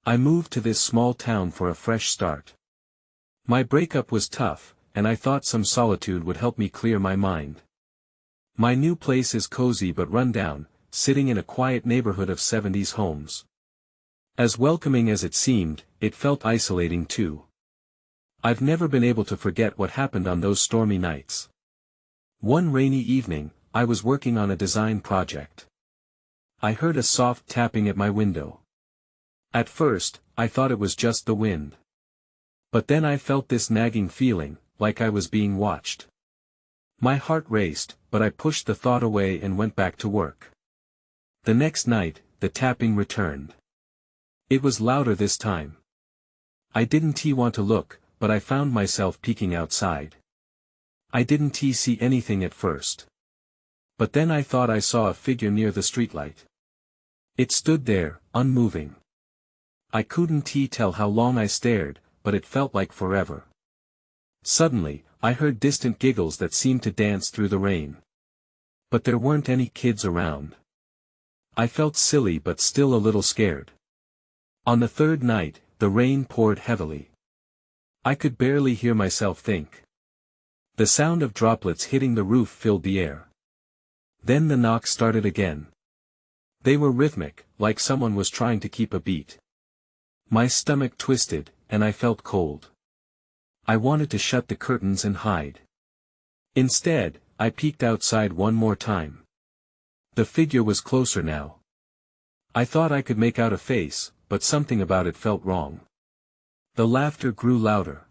I moved to this small town for a fresh start. My breakup was tough, and I thought some solitude would help me clear my mind. My new place is cozy but run down, sitting in a quiet neighborhood of 70s homes. As welcoming as it seemed, it felt isolating too. I've never been able to forget what happened on those stormy nights. One rainy evening, I was working on a design project. I heard a soft tapping at my window. At first, I thought it was just the wind. But then I felt this nagging feeling, like I was being watched. My heart raced, but I pushed the thought away and went back to work. The next night, the tapping returned. It was louder this time. I didn't want to look, but I found myself peeking outside. I didn't see anything at first. But then I thought I saw a figure near the streetlight. It stood there, unmoving. I couldn't tell how long I stared, but it felt like forever. Suddenly, I heard distant giggles that seemed to dance through the rain. But there weren't any kids around. I felt silly but still a little scared. On the third night, the rain poured heavily. I could barely hear myself think. The sound of droplets hitting the roof filled the air. Then the knocks started again. They were rhythmic, like someone was trying to keep a beat. My stomach twisted, and I felt cold. I wanted to shut the curtains and hide. Instead, I peeked outside one more time. The figure was closer now. I thought I could make out a face, but something about it felt wrong. The laughter grew louder.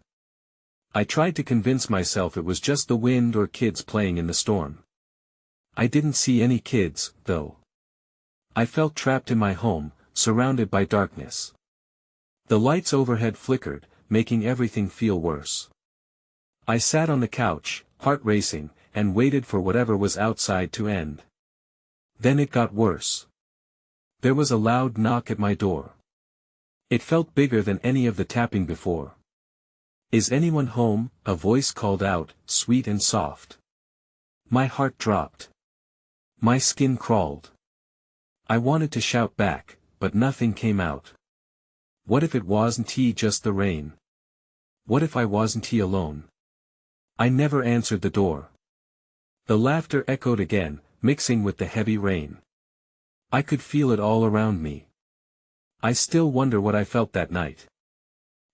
I tried to convince myself it was just the wind or kids playing in the storm. I didn't see any kids, though. I felt trapped in my home, surrounded by darkness. The lights overhead flickered, making everything feel worse. I sat on the couch, heart racing, and waited for whatever was outside to end. Then it got worse. There was a loud knock at my door. It felt bigger than any of the tapping before. "Is anyone home?" a voice called out, sweet and soft. My heart dropped. My skin crawled. I wanted to shout back, but nothing came out. What if it wasn't just the rain? What if I wasn't alone? I never answered the door. The laughter echoed again, mixing with the heavy rain. I could feel it all around me. I still wonder what I felt that night.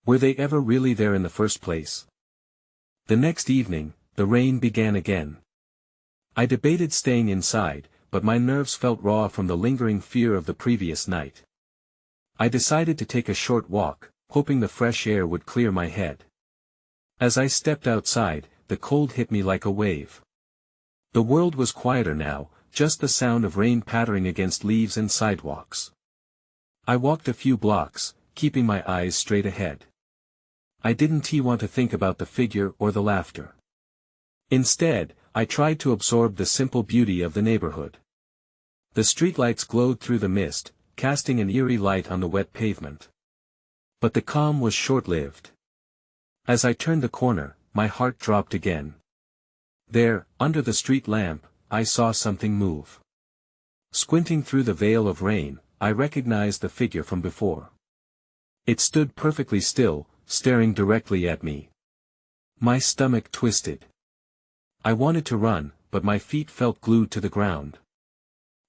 Were they ever really there in the first place? The next evening, the rain began again. I debated staying inside, but my nerves felt raw from the lingering fear of the previous night. I decided to take a short walk, hoping the fresh air would clear my head. As I stepped outside, the cold hit me like a wave. The world was quieter now, just the sound of rain pattering against leaves and sidewalks. I walked a few blocks, keeping my eyes straight ahead. I didn't want to think about the figure or the laughter. Instead, I tried to absorb the simple beauty of the neighborhood. The streetlights glowed through the mist, casting an eerie light on the wet pavement. But the calm was short-lived. As I turned the corner, my heart dropped again. There, under the street lamp, I saw something move. Squinting through the veil of rain, I recognized the figure from before. It stood perfectly still, staring directly at me. My stomach twisted. I wanted to run, but my feet felt glued to the ground.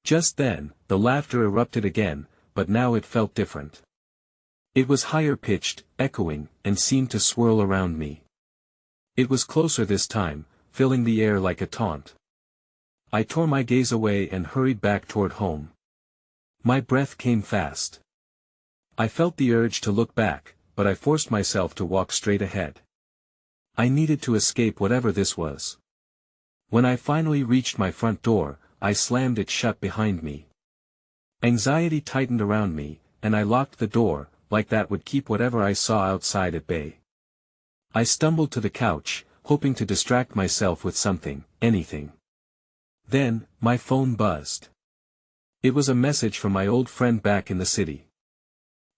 Just then, the laughter erupted again, but now it felt different. It was higher-pitched, echoing, and seemed to swirl around me. It was closer this time, filling the air like a taunt. I tore my gaze away and hurried back toward home. My breath came fast. I felt the urge to look back, but I forced myself to walk straight ahead. I needed to escape whatever this was. When I finally reached my front door, I slammed it shut behind me. Anxiety tightened around me, and I locked the door, like that would keep whatever I saw outside at bay. I stumbled to the couch, hoping to distract myself with something, anything. Then, my phone buzzed. It was a message from my old friend back in the city.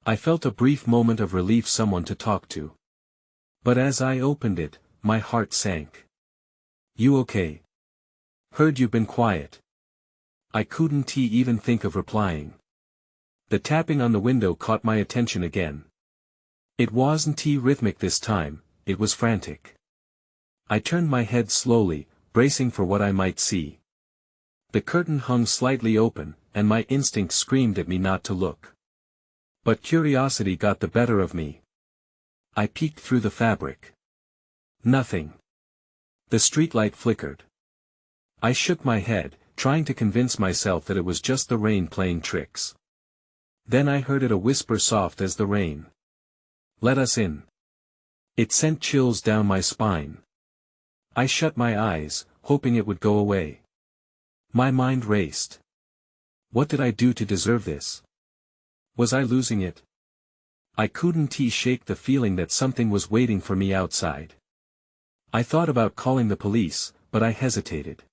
I felt a brief moment of relief, someone to talk to. But as I opened it, my heart sank. "You okay? Heard you've been quiet." I couldn't even think of replying. The tapping on the window caught my attention again. It wasn't rhythmic this time, it was frantic. I turned my head slowly, bracing for what I might see. The curtain hung slightly open, and my instinct screamed at me not to look. But curiosity got the better of me. I peeked through the fabric. Nothing. The streetlight flickered. I shook my head, trying to convince myself that it was just the rain playing tricks. Then I heard it a whisper soft as the rain. "Let us in." It sent chills down my spine. I shut my eyes, hoping it would go away. My mind raced. What did I do to deserve this? Was I losing it? I couldn't shake the feeling that something was waiting for me outside. I thought about calling the police, but I hesitated.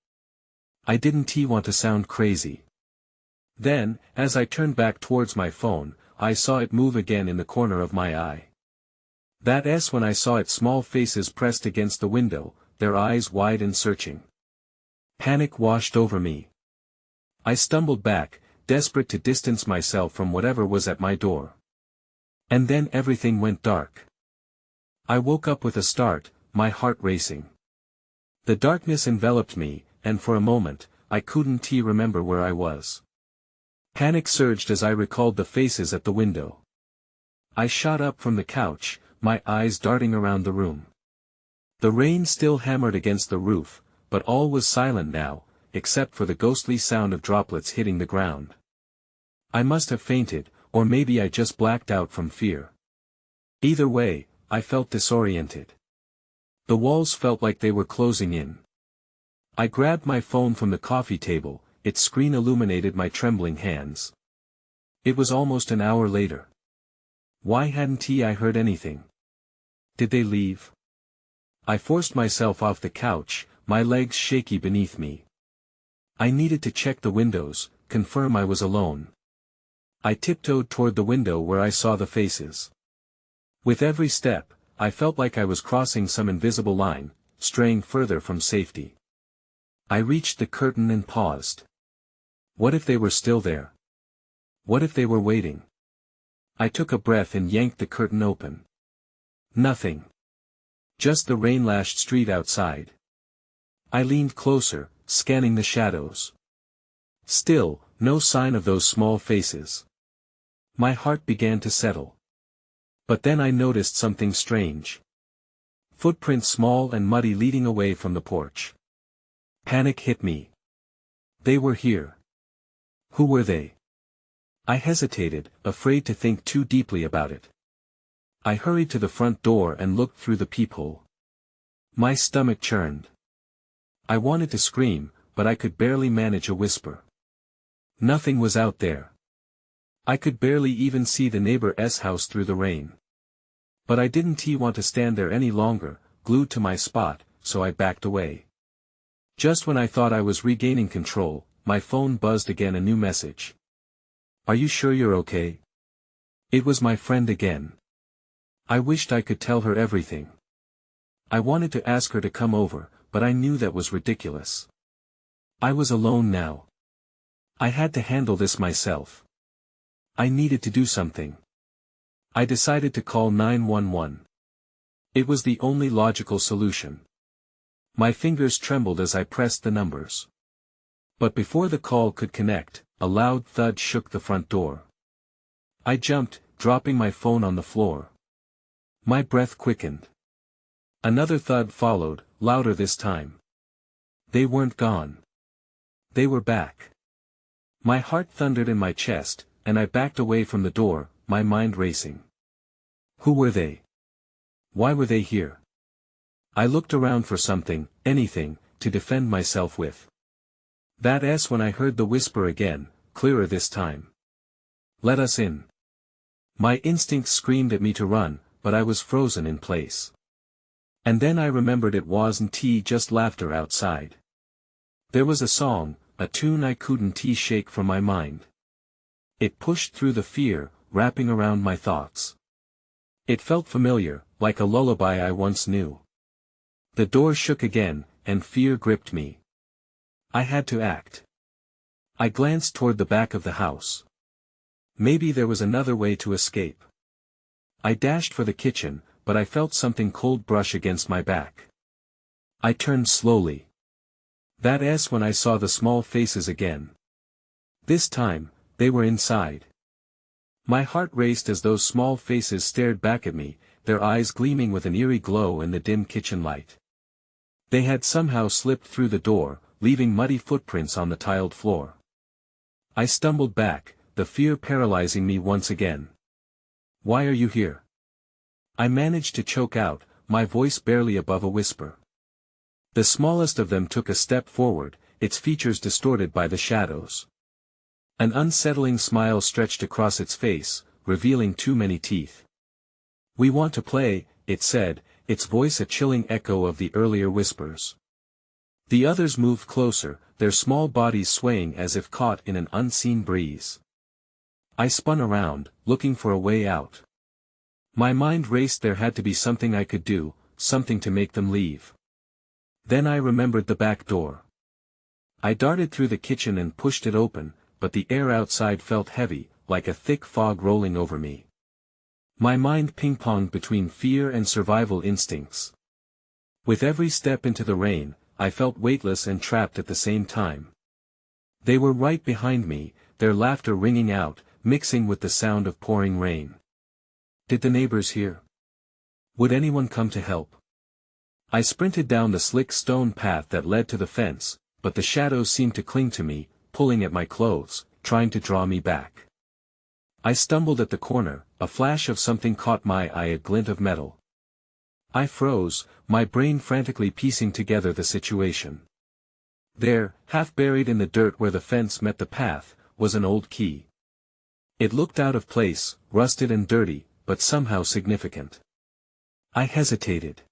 I didn't want to sound crazy. Then, as I turned back towards my phone, I saw it move again in the corner of my eye. That's when I saw its small faces pressed against the window, their eyes wide and searching. Panic washed over me. I stumbled back, desperate to distance myself from whatever was at my door. And then everything went dark. I woke up with a start, my heart racing. The darkness enveloped me, and for a moment, I couldn't remember where I was. Panic surged as I recalled the faces at the window. I shot up from the couch, my eyes darting around the room. The rain still hammered against the roof, but all was silent now, except for the ghostly sound of droplets hitting the ground. I must have fainted, or maybe I just blacked out from fear. Either way, I felt disoriented. The walls felt like they were closing in. I grabbed my phone from the coffee table, its screen illuminated my trembling hands. It was almost an hour later. Why hadn't I heard anything? Did they leave? I forced myself off the couch, my legs shaky beneath me. I needed to check the windows, confirm I was alone. I tiptoed toward the window where I saw the faces. With every step, I felt like I was crossing some invisible line, straying further from safety. I reached the curtain and paused. What if they were still there? What if they were waiting? I took a breath and yanked the curtain open. Nothing. Just the rain-lashed street outside. I leaned closer, scanning the shadows. Still, no sign of those small faces. My heart began to settle. But then I noticed something strange. Footprints small and muddy leading away from the porch. Panic hit me. They were here. Who were they? I hesitated, afraid to think too deeply about it. I hurried to the front door and looked through the peephole. My stomach churned. I wanted to scream, but I could barely manage a whisper. Nothing was out there. I could barely even see the neighbor's house through the rain. But I didn't want to stand there any longer, glued to my spot, so I backed away. Just when I thought I was regaining control, my phone buzzed again, a new message. "Are you sure you're okay?" It was my friend again. I wished I could tell her everything. I wanted to ask her to come over, but I knew that was ridiculous. I was alone now. I had to handle this myself. I needed to do something. I decided to call 911. It was the only logical solution. My fingers trembled as I pressed the numbers. But before the call could connect, a loud thud shook the front door. I jumped, dropping my phone on the floor. My breath quickened. Another thud followed, louder this time. They weren't gone. They were back. My heart thundered in my chest, and I backed away from the door, my mind racing. Who were they? Why were they here? I looked around for something, anything, to defend myself with. That's when I heard the whisper again, clearer this time. "Let us in." My instinct screamed at me to run, but I was frozen in place. And then I remembered it wasn't just laughter outside. There was a song, a tune I couldn't shake from my mind. It pushed through the fear, wrapping around my thoughts. It felt familiar, like a lullaby I once knew. The door shook again, and fear gripped me. I had to act. I glanced toward the back of the house. Maybe there was another way to escape. I dashed for the kitchen, but I felt something cold brush against my back. I turned slowly. That's when I saw the small faces again. This time, they were inside. My heart raced as those small faces stared back at me, their eyes gleaming with an eerie glow in the dim kitchen light. They had somehow slipped through the door, leaving muddy footprints on the tiled floor. I stumbled back, the fear paralyzing me once again. "Why are you here?" I managed to choke out, my voice barely above a whisper. The smallest of them took a step forward, its features distorted by the shadows. An unsettling smile stretched across its face, revealing too many teeth. "We want to play," it said, its voice a chilling echo of the earlier whispers. The others moved closer, their small bodies swaying as if caught in an unseen breeze. I spun around, looking for a way out. My mind raced. There had to be something I could do, something to make them leave. Then I remembered the back door. I darted through the kitchen and pushed it open, but the air outside felt heavy, like a thick fog rolling over me. My mind ping-ponged between fear and survival instincts. With every step into the rain, I felt weightless and trapped at the same time. They were right behind me, their laughter ringing out, mixing with the sound of pouring rain. Did the neighbors hear? Would anyone come to help? I sprinted down the slick stone path that led to the fence, but the shadows seemed to cling to me, pulling at my clothes, trying to draw me back. I stumbled at the corner, a flash of something caught my eye, a glint of metal. I froze, my brain frantically piecing together the situation. There, half buried in the dirt where the fence met the path, was an old key. It looked out of place, rusted and dirty, but somehow significant. I hesitated.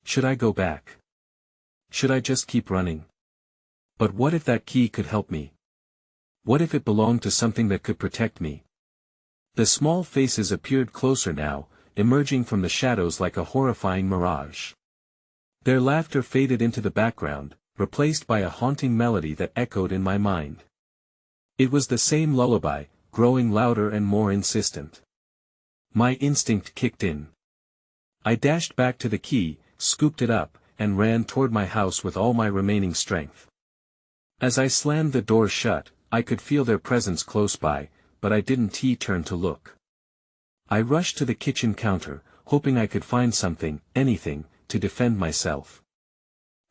Should I go back? Should I just keep running? But what if that key could help me? What if it belonged to something that could protect me? The small faces appeared closer now, emerging from the shadows like a horrifying mirage. Their laughter faded into the background, replaced by a haunting melody that echoed in my mind. It was the same lullaby, growing louder and more insistent. My instinct kicked in. I dashed back to the key, scooped it up, and ran toward my house with all my remaining strength. As I slammed the door shut, I could feel their presence close by, but I didn't turn to look. I rushed to the kitchen counter, hoping I could find something, anything, to defend myself.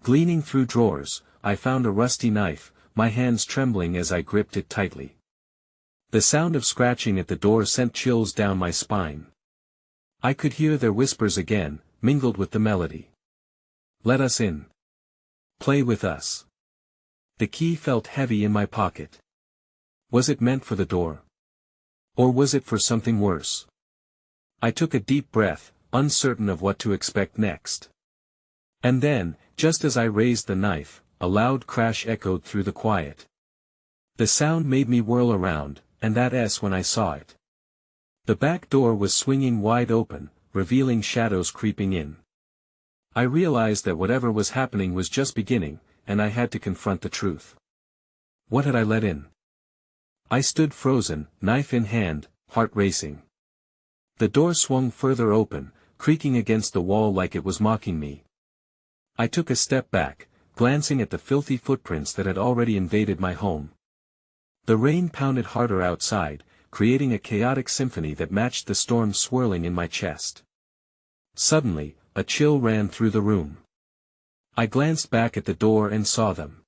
Gleaning through drawers, I found a rusty knife, my hands trembling as I gripped it tightly. The sound of scratching at the door sent chills down my spine. I could hear their whispers again, mingled with the melody. "Let us in. Play with us." The key felt heavy in my pocket. Was it meant for the door? Or was it for something worse? I took a deep breath, uncertain of what to expect next. And then, just as I raised the knife, a loud crash echoed through the quiet. The sound made me whirl around, and that's when I saw it. The back door was swinging wide open, revealing shadows creeping in. I realized that whatever was happening was just beginning, and I had to confront the truth. What had I let in? I stood frozen, knife in hand, heart racing. The door swung further open, creaking against the wall like it was mocking me. I took a step back, glancing at the filthy footprints that had already invaded my home. The rain pounded harder outside, creating a chaotic symphony that matched the storm swirling in my chest. Suddenly, a chill ran through the room. I glanced back at the door and saw them.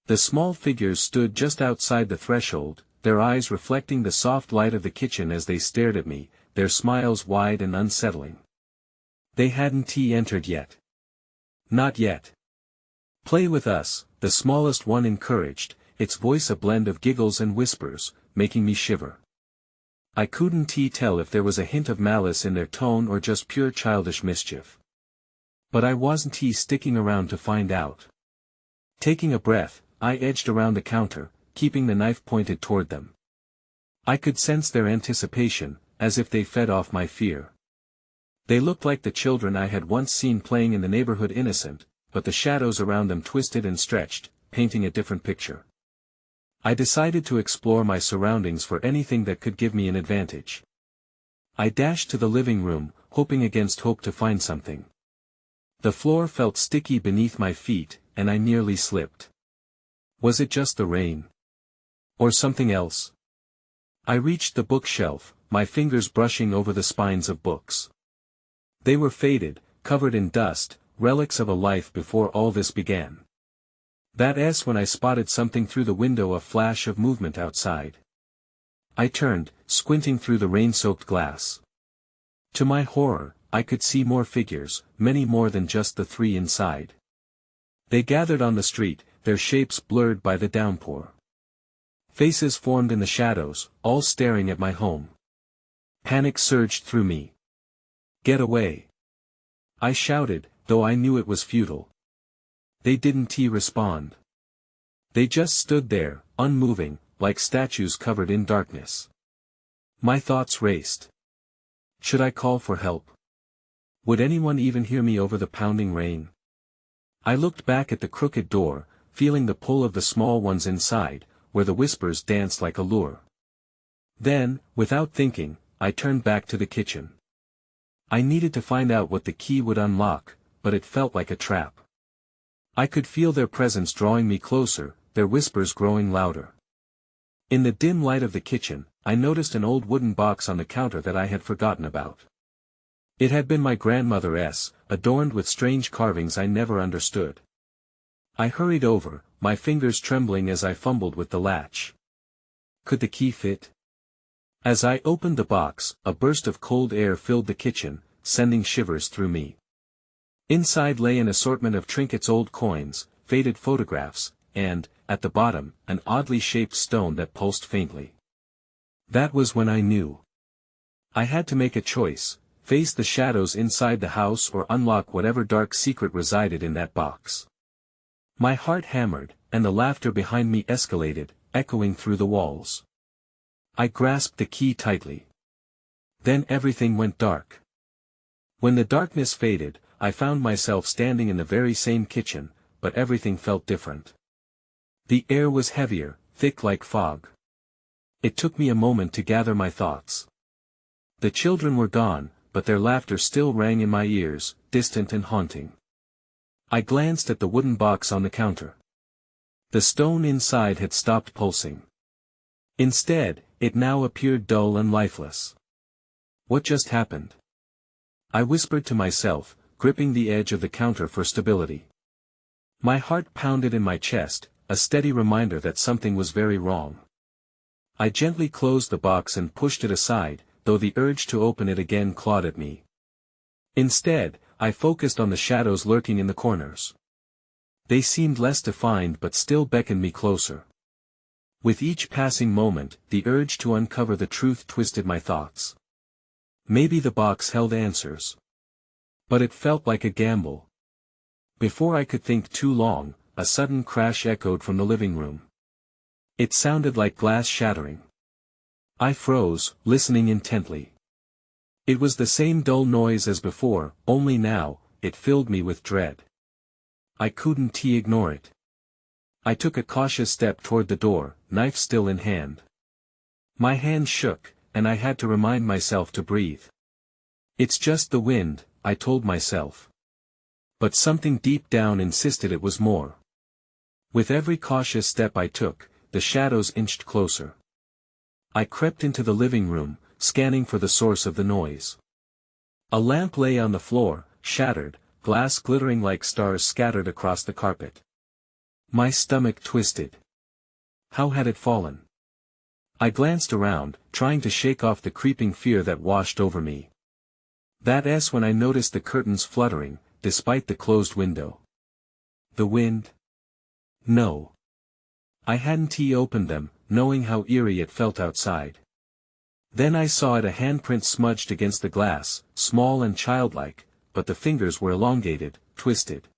The small figures stood just outside the threshold, their eyes reflecting the soft light of the kitchen as they stared at me, their smiles wide and unsettling. They hadn't entered yet. Not yet. "Play with us," the smallest one encouraged, its voice a blend of giggles and whispers, making me shiver. I couldn't tell if there was a hint of malice in their tone or just pure childish mischief. But I wasn't sticking around to find out. Taking a breath, I edged around the counter, keeping the knife pointed toward them. I could sense their anticipation, as if they fed off my fear. They looked like the children I had once seen playing in the neighborhood, innocent, but the shadows around them twisted and stretched, painting a different picture. I decided to explore my surroundings for anything that could give me an advantage. I dashed to the living room, hoping against hope to find something. The floor felt sticky beneath my feet, and I nearly slipped. Was it just the rain? Or something else? I reached the bookshelf, my fingers brushing over the spines of books. They were faded, covered in dust, relics of a life before all this began. That's when I spotted something through the window, a flash of movement outside. I turned, squinting through the rain-soaked glass. To my horror, I could see more figures, many more than just the three inside. They gathered on the street, their shapes blurred by the downpour. Faces formed in the shadows, all staring at my home. Panic surged through me. "Get away!" I shouted, though I knew it was futile. They didn't respond. They just stood there, unmoving, like statues covered in darkness. My thoughts raced. Should I call for help? Would anyone even hear me over the pounding rain? I looked back at the crooked door, feeling the pull of the small ones inside, where the whispers danced like a lure. Then, without thinking, I turned back to the kitchen. I needed to find out what the key would unlock, but it felt like a trap. I could feel their presence drawing me closer, their whispers growing louder. In the dim light of the kitchen, I noticed an old wooden box on the counter that I had forgotten about. It had been my grandmother's, adorned with strange carvings I never understood. I hurried over, my fingers trembling as I fumbled with the latch. Could the key fit? As I opened the box, a burst of cold air filled the kitchen, sending shivers through me. Inside lay an assortment of trinkets, old coins, faded photographs, and, at the bottom, an oddly shaped stone that pulsed faintly. That was when I knew. I had to make a choice, face the shadows inside the house or unlock whatever dark secret resided in that box. My heart hammered, and the laughter behind me escalated, echoing through the walls. I grasped the key tightly. Then everything went dark. When the darkness faded, I found myself standing in the very same kitchen, but everything felt different. The air was heavier, thick like fog. It took me a moment to gather my thoughts. The children were gone, but their laughter still rang in my ears, distant and haunting. I glanced at the wooden box on the counter. The stone inside had stopped pulsing. Instead, it now appeared dull and lifeless. What just happened? I whispered to myself, gripping the edge of the counter for stability. My heart pounded in my chest, a steady reminder that something was very wrong. I gently closed the box and pushed it aside, though the urge to open it again clawed at me. Instead, I focused on the shadows lurking in the corners. They seemed less defined but still beckoned me closer. With each passing moment, the urge to uncover the truth twisted my thoughts. Maybe the box held answers. But it felt like a gamble. Before I could think too long, a sudden crash echoed from the living room. It sounded like glass shattering. I froze, listening intently. It was the same dull noise as before, only now, it filled me with dread. I couldn't ignore it. I took a cautious step toward the door, knife still in hand. My hand shook, and I had to remind myself to breathe. It's just the wind, I told myself. But something deep down insisted it was more. With every cautious step I took, the shadows inched closer. I crept into the living room, scanning for the source of the noise. A lamp lay on the floor, shattered, glass glittering like stars scattered across the carpet. My stomach twisted. How had it fallen? I glanced around, trying to shake off the creeping fear that washed over me. That's when I noticed the curtains fluttering, despite the closed window. The wind? No. I hadn't opened them, knowing how eerie it felt outside. Then I saw it, a handprint smudged against the glass, small and childlike, but the fingers were elongated, twisted.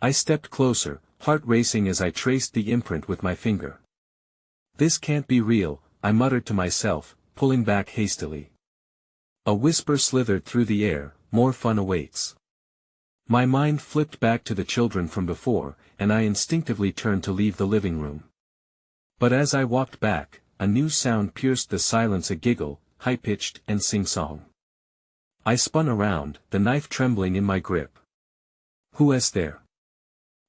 I stepped closer, heart racing as I traced the imprint with my finger. This can't be real, I muttered to myself, pulling back hastily. A whisper slithered through the air, more fun awaits. My mind flipped back to the children from before, and I instinctively turned to leave the living room. But as I walked back, a new sound pierced the silence, a giggle, high-pitched and sing-song. I spun around, the knife trembling in my grip. "Who is there?"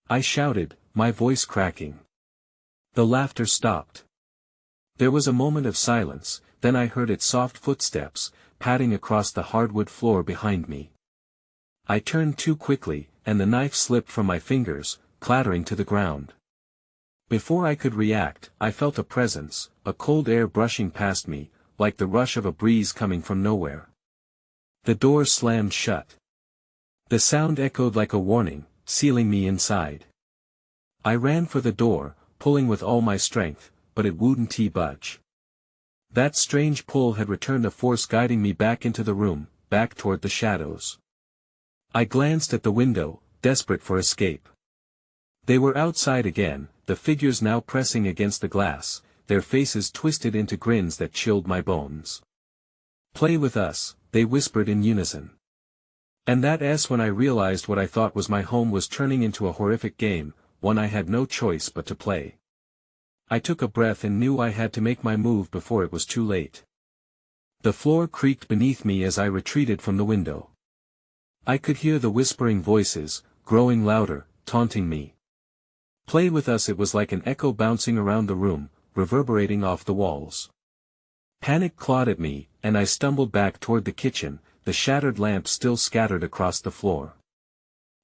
I shouted, my voice cracking. The laughter stopped. There was a moment of silence, then I heard its soft footsteps, padding across the hardwood floor behind me. I turned too quickly, and the knife slipped from my fingers, clattering to the ground. Before I could react, I felt a presence, a cold air brushing past me, like the rush of a breeze coming from nowhere. The door slammed shut. The sound echoed like a warning, sealing me inside. I ran for the door, pulling with all my strength, but it wouldn't budge. That strange pull had returned a force guiding me back into the room, back toward the shadows. I glanced at the window, desperate for escape. They were outside again, the figures now pressing against the glass, their faces twisted into grins that chilled my bones. "Play with us," they whispered in unison. And that's when I realized what I thought was my home was turning into a horrific game, one I had no choice but to play. I took a breath and knew I had to make my move before it was too late. The floor creaked beneath me as I retreated from the window. I could hear the whispering voices, growing louder, taunting me. "Play with us." It was like an echo bouncing around the room, reverberating off the walls. Panic clawed at me, and I stumbled back toward the kitchen, the shattered lamp still scattered across the floor.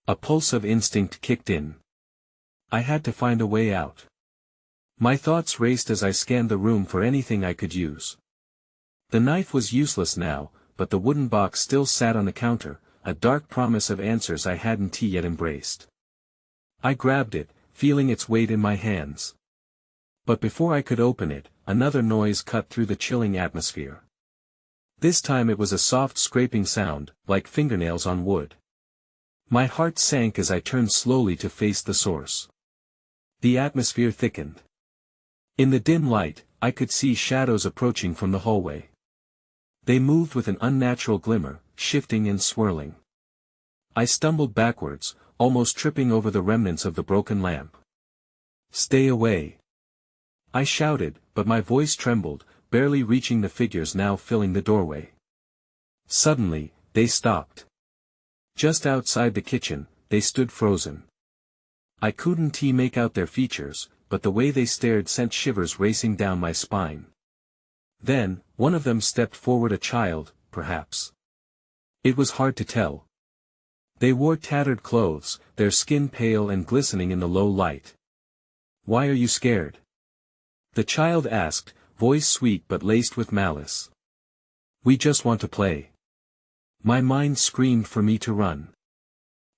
A pulse of instinct kicked in. I had to find a way out. My thoughts raced as I scanned the room for anything I could use. The knife was useless now, but the wooden box still sat on the counter, a dark promise of answers I hadn't yet embraced. I grabbed it, feeling its weight in my hands. But before I could open it, another noise cut through the chilling atmosphere. This time it was a soft scraping sound, like fingernails on wood. My heart sank as I turned slowly to face the source. The atmosphere thickened. In the dim light, I could see shadows approaching from the hallway. They moved with an unnatural glimmer, shifting and swirling. I stumbled backwards, almost tripping over the remnants of the broken lamp. "Stay away!" I shouted, but my voice trembled, barely reaching the figures now filling the doorway. Suddenly, they stopped. Just outside the kitchen, they stood frozen. I couldn't make out their features, but the way they stared sent shivers racing down my spine. Then, one of them stepped forward, a child, perhaps. It was hard to tell. They wore tattered clothes, their skin pale and glistening in the low light. "Why are you scared?" the child asked, voice sweet but laced with malice. "We just want to play." My mind screamed for me to run.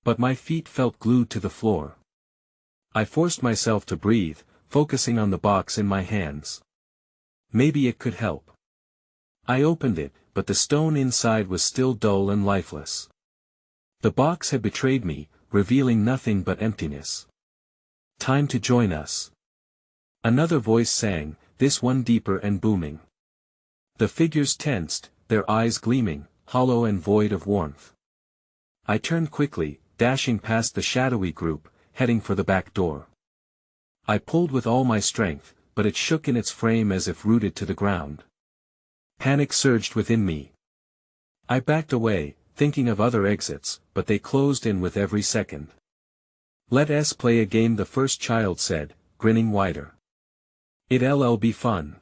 But my feet felt glued to the floor. I forced myself to breathe, focusing on the box in my hands. Maybe it could help. I opened it, but the stone inside was still dull and lifeless. The box had betrayed me, revealing nothing but emptiness. "Time to join us." Another voice sang, this one deeper and booming. The figures tensed, their eyes gleaming, hollow and void of warmth. I turned quickly, dashing past the shadowy group, heading for the back door. I pulled with all my strength, but it shook in its frame as if rooted to the ground. Panic surged within me. I backed away, thinking of other exits, but they closed in with every second. "Let's play a game," the first child said, grinning wider. "It'll be fun."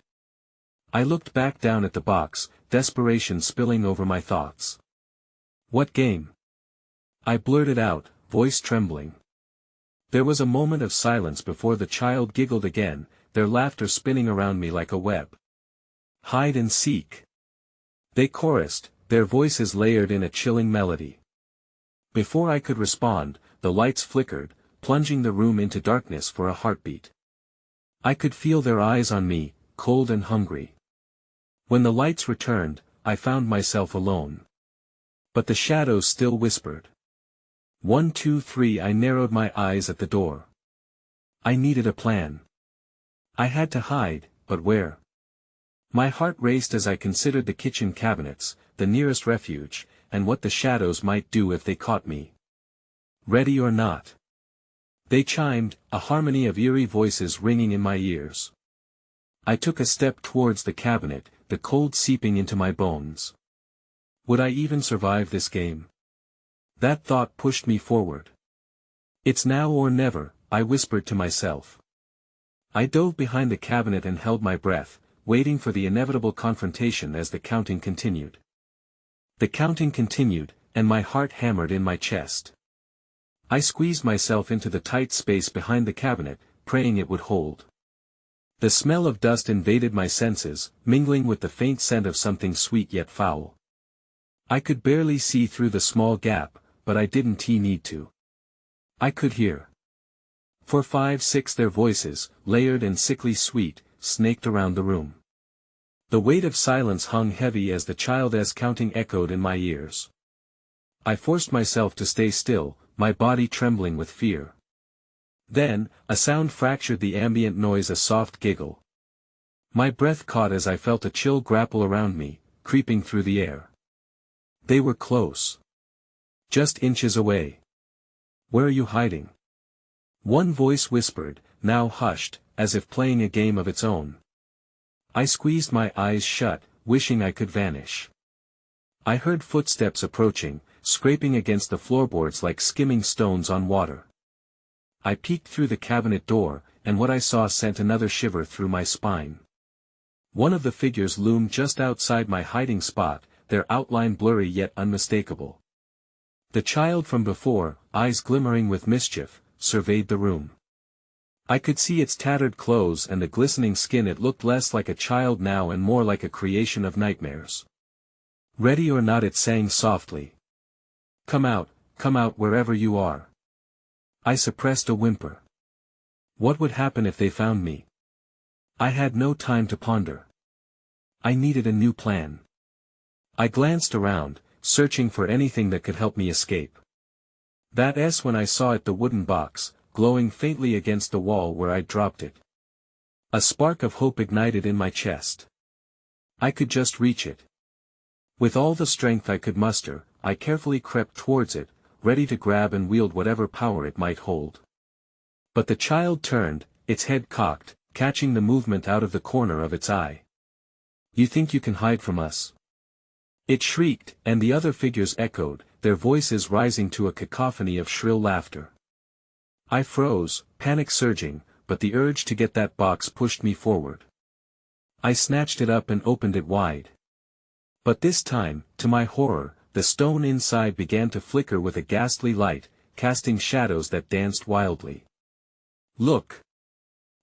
I looked back down at the box, desperation spilling over my thoughts. "What game?" I blurted out, voice trembling. There was a moment of silence before the child giggled again, their laughter spinning around me like a web. "Hide and seek." They chorused, their voices layered in a chilling melody. Before I could respond, the lights flickered, plunging the room into darkness for a heartbeat. I could feel their eyes on me, cold and hungry. When the lights returned, I found myself alone. But the shadows still whispered. 1, 2, 3. I narrowed my eyes at the door. I needed a plan. I had to hide, but where? My heart raced as I considered the kitchen cabinets, the nearest refuge, and what the shadows might do if they caught me. "Ready or not?" They chimed, a harmony of eerie voices ringing in my ears. I took a step towards the cabinet, the cold seeping into my bones. Would I even survive this game? That thought pushed me forward. It's now or never, I whispered to myself. I dove behind the cabinet and held my breath, waiting for the inevitable confrontation as the counting continued. The counting continued, and my heart hammered in my chest. I squeezed myself into the tight space behind the cabinet, praying it would hold. The smell of dust invaded my senses, mingling with the faint scent of something sweet yet foul. I could barely see through the small gap, but I didn't need to. I could hear. For 5-6 their voices, layered and sickly sweet, snaked around the room. The weight of silence hung heavy as the child's counting echoed in my ears. I forced myself to stay still, my body trembling with fear. Then, a sound fractured the ambient noise, a soft giggle. My breath caught as I felt a chill grapple around me, creeping through the air. They were close. Just inches away. Where are you hiding? One voice whispered, now hushed, as if playing a game of its own. I squeezed my eyes shut, wishing I could vanish. I heard footsteps approaching, scraping against the floorboards like skimming stones on water. I peeked through the cabinet door, and what I saw sent another shiver through my spine. One of the figures loomed just outside my hiding spot, their outline blurry yet unmistakable. The child from before, eyes glimmering with mischief, surveyed the room. I could see its tattered clothes and the glistening skin. It looked less like a child now and more like a creation of nightmares. Ready or not, it sang softly. Come out wherever you are. I suppressed a whimper. What would happen if they found me? I had no time to ponder. I needed a new plan. I glanced around, searching for anything that could help me escape. That's when I saw it, the wooden box, glowing faintly against the wall where I'd dropped it. A spark of hope ignited in my chest. I could just reach it. With all the strength I could muster, I carefully crept towards it, ready to grab and wield whatever power it might hold. But the child turned, its head cocked, catching the movement out of the corner of its eye. You think you can hide from us? It shrieked, and the other figures echoed, their voices rising to a cacophony of shrill laughter. I froze, panic surging, but the urge to get that box pushed me forward. I snatched it up and opened it wide. But this time, to my horror, the stone inside began to flicker with a ghastly light, casting shadows that danced wildly. Look!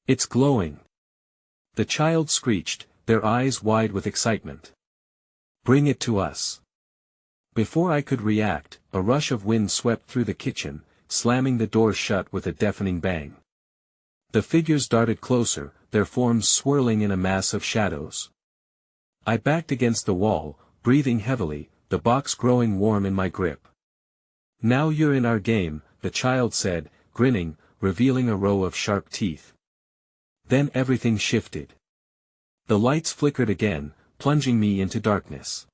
It's glowing! The child screeched, their eyes wide with excitement. Bring it to us! Before I could react, a rush of wind swept through the kitchen, slamming the door shut with a deafening bang. The figures darted closer, their forms swirling in a mass of shadows. I backed against the wall, breathing heavily, the box growing warm in my grip. Now you're in our game, the child said, grinning, revealing a row of sharp teeth. Then everything shifted. The lights flickered again, plunging me into darkness.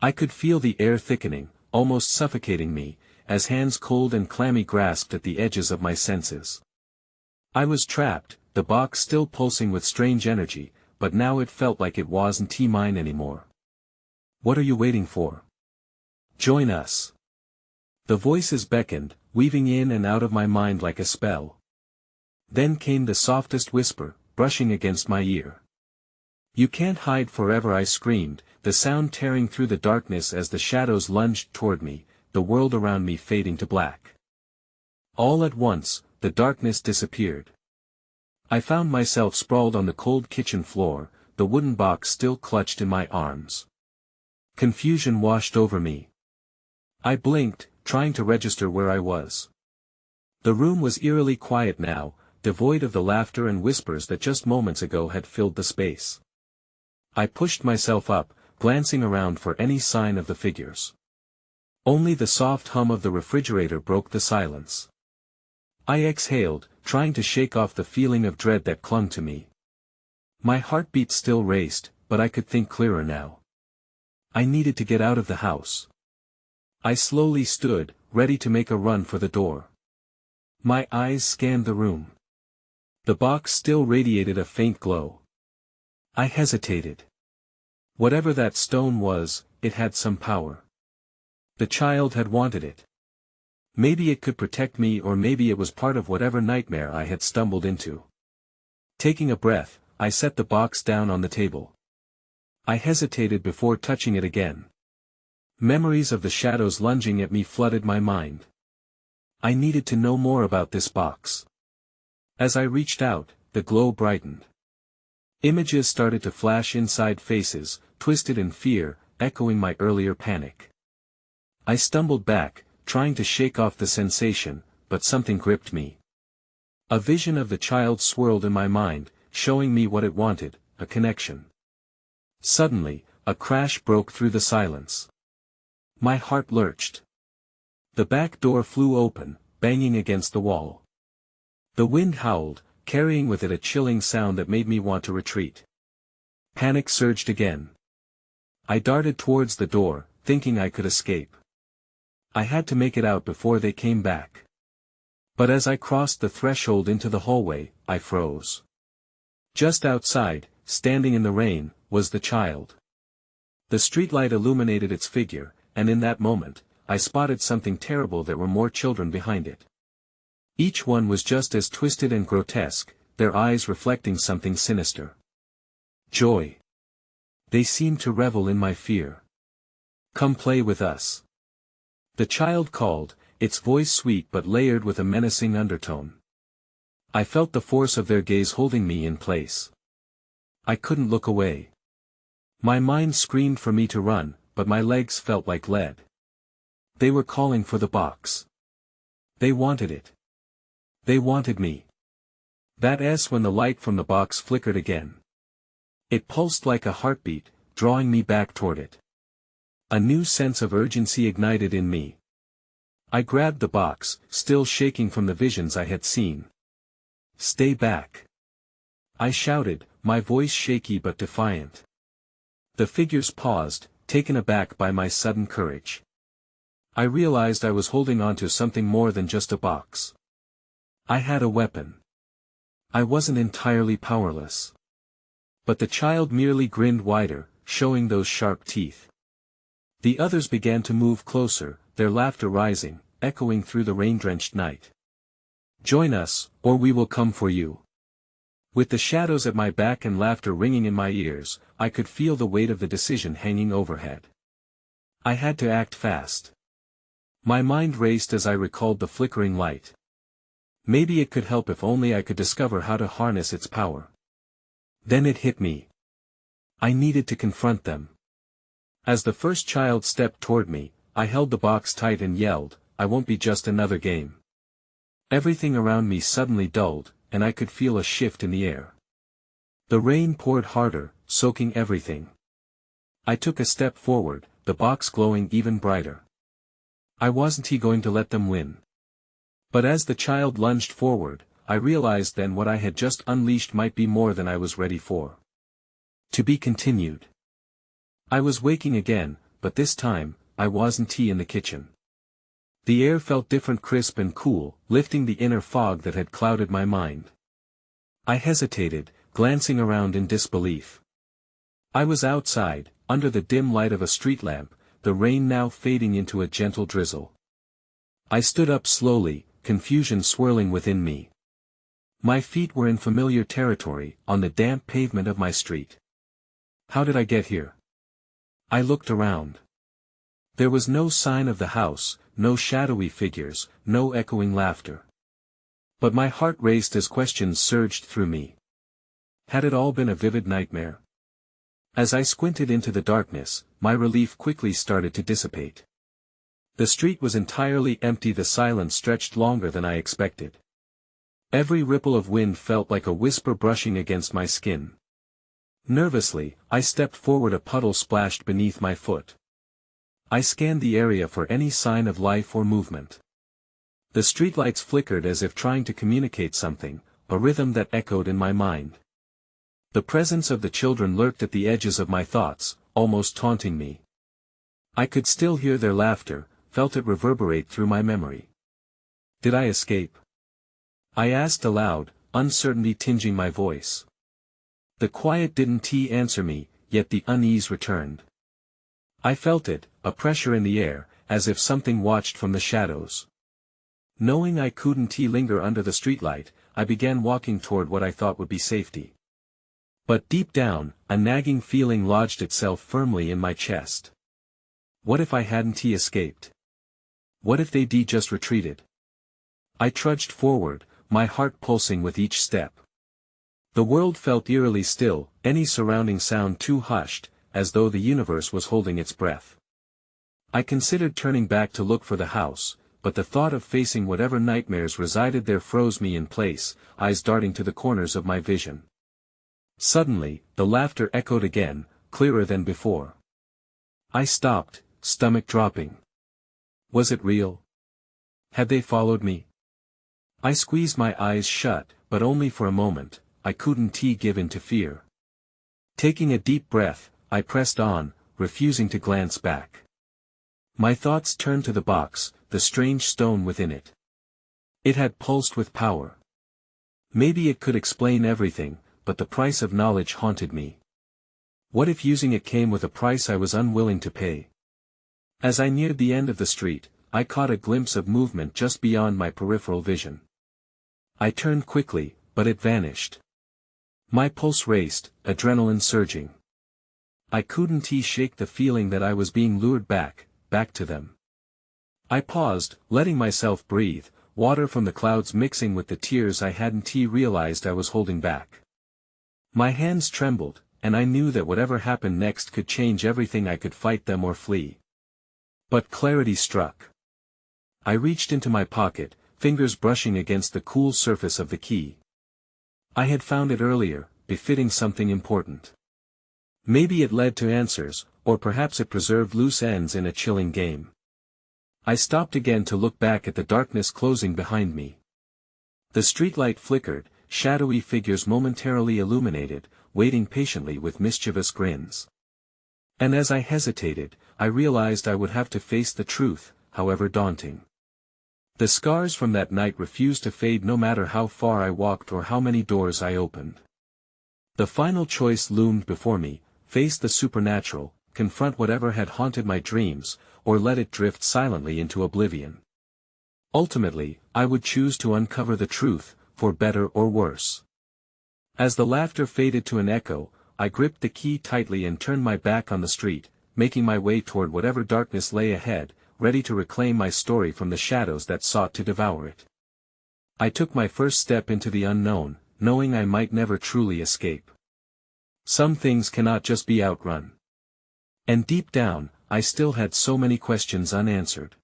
I could feel the air thickening, almost suffocating me, as hands cold and clammy grasped at the edges of my senses. I was trapped, the box still pulsing with strange energy, but now it felt like it wasn't mine anymore. What are you waiting for? Join us. The voices beckoned, weaving in and out of my mind like a spell. Then came the softest whisper, brushing against my ear. You can't hide forever, I screamed, the sound tearing through the darkness as the shadows lunged toward me, the world around me fading to black. All at once, the darkness disappeared. I found myself sprawled on the cold kitchen floor, the wooden box still clutched in my arms. Confusion washed over me. I blinked, trying to register where I was. The room was eerily quiet now, devoid of the laughter and whispers that just moments ago had filled the space. I pushed myself up, glancing around for any sign of the figures. Only the soft hum of the refrigerator broke the silence. I exhaled, trying to shake off the feeling of dread that clung to me. My heartbeat still raced, but I could think clearer now. I needed to get out of the house. I slowly stood, ready to make a run for the door. My eyes scanned the room. The box still radiated a faint glow. I hesitated. Whatever that stone was, it had some power. The child had wanted it. Maybe it could protect me, or maybe it was part of whatever nightmare I had stumbled into. Taking a breath, I set the box down on the table. I hesitated before touching it again. Memories of the shadows lunging at me flooded my mind. I needed to know more about this box. As I reached out, the glow brightened. Images started to flash inside faces, twisted in fear, echoing my earlier panic. I stumbled back, trying to shake off the sensation, but something gripped me. A vision of the child swirled in my mind, showing me what it wanted, a connection. Suddenly, a crash broke through the silence. My heart lurched. The back door flew open, banging against the wall. The wind howled, carrying with it a chilling sound that made me want to retreat. Panic surged again. I darted towards the door, thinking I could escape. I had to make it out before they came back. But as I crossed the threshold into the hallway, I froze. Just outside, standing in the rain, was the child. The streetlight illuminated its figure, and in that moment, I spotted something terrible. There were more children behind it. Each one was just as twisted and grotesque, their eyes reflecting something sinister. Joy. They seemed to revel in my fear. Come play with us. The child called, its voice sweet but layered with a menacing undertone. I felt the force of their gaze holding me in place. I couldn't look away. My mind screamed for me to run, but my legs felt like lead. They were calling for the box. They wanted it. They wanted me. That S when the light from the box flickered again. It pulsed like a heartbeat, drawing me back toward it. A new sense of urgency ignited in me. I grabbed the box, still shaking from the visions I had seen. Stay back. I shouted, my voice shaky but defiant. The figures paused, taken aback by my sudden courage. I realized I was holding on to something more than just a box. I had a weapon. I wasn't entirely powerless. But the child merely grinned wider, showing those sharp teeth. The others began to move closer, their laughter rising, echoing through the rain-drenched night. Join us, or we will come for you. With the shadows at my back and laughter ringing in my ears, I could feel the weight of the decision hanging overhead. I had to act fast. My mind raced as I recalled the flickering light. Maybe it could help if only I could discover how to harness its power. Then it hit me. I needed to confront them. As the first child stepped toward me, I held the box tight and yelled, I won't be just another game. Everything around me suddenly dulled, and I could feel a shift in the air. The rain poured harder, soaking everything. I took a step forward, the box glowing even brighter. Wasn't he going to let them win? But as the child lunged forward, I realized then what I had just unleashed might be more than I was ready for. To be continued. I was waking again, but this time, I wasn't in the kitchen. The air felt different, crisp and cool, lifting the inner fog that had clouded my mind. I hesitated, glancing around in disbelief. I was outside, under the dim light of a street lamp, the rain now fading into a gentle drizzle. I stood up slowly, confusion swirling within me. My feet were in familiar territory, on the damp pavement of my street. How did I get here? I looked around. There was no sign of the house, no shadowy figures, no echoing laughter. But my heart raced as questions surged through me. Had it all been a vivid nightmare? As I squinted into the darkness, my relief quickly started to dissipate. The street was entirely empty, the silence stretched longer than I expected. Every ripple of wind felt like a whisper brushing against my skin. Nervously, I stepped forward, a puddle splashed beneath my foot. I scanned the area for any sign of life or movement. The streetlights flickered as if trying to communicate something, a rhythm that echoed in my mind. The presence of the children lurked at the edges of my thoughts, almost taunting me. I could still hear their laughter, felt it reverberate through my memory. Did I escape? I asked aloud, uncertainty tinging my voice. The quiet didn't answer me, yet the unease returned. I felt it, a pressure in the air, as if something watched from the shadows. Knowing I couldn't linger under the streetlight, I began walking toward what I thought would be safety. But deep down, a nagging feeling lodged itself firmly in my chest. What if I hadn't escaped? What if they'd just retreated? I trudged forward, my heart pulsing with each step. The world felt eerily still, any surrounding sound too hushed, as though the universe was holding its breath. I considered turning back to look for the house, but the thought of facing whatever nightmares resided there froze me in place, eyes darting to the corners of my vision. Suddenly, the laughter echoed again, clearer than before. I stopped, stomach dropping. Was it real? Had they followed me? I squeezed my eyes shut, but only for a moment. I couldn't give in to fear. Taking a deep breath, I pressed on, refusing to glance back. My thoughts turned to the box, the strange stone within it. It had pulsed with power. Maybe it could explain everything, but the price of knowledge haunted me. What if using it came with a price I was unwilling to pay? As I neared the end of the street, I caught a glimpse of movement just beyond my peripheral vision. I turned quickly, but it vanished. My pulse raced, adrenaline surging. I couldn't shake the feeling that I was being lured back to them. I paused, letting myself breathe, water from the clouds mixing with the tears I hadn't realized I was holding back. My hands trembled, and I knew that whatever happened next could change everything. I could fight them or flee. But clarity struck. I reached into my pocket, fingers brushing against the cool surface of the key. I had found it earlier, befitting something important. Maybe it led to answers, or perhaps it preserved loose ends in a chilling game. I stopped again to look back at the darkness closing behind me. The streetlight flickered, shadowy figures momentarily illuminated, waiting patiently with mischievous grins. And as I hesitated, I realized I would have to face the truth, however daunting. The scars from that night refused to fade no matter how far I walked or how many doors I opened. The final choice loomed before me: face the supernatural, confront whatever had haunted my dreams, or let it drift silently into oblivion. Ultimately, I would choose to uncover the truth, for better or worse. As the laughter faded to an echo, I gripped the key tightly and turned my back on the street, making my way toward whatever darkness lay ahead, ready to reclaim my story from the shadows that sought to devour it. I took my first step into the unknown, knowing I might never truly escape. Some things cannot just be outrun. And deep down, I still had so many questions unanswered.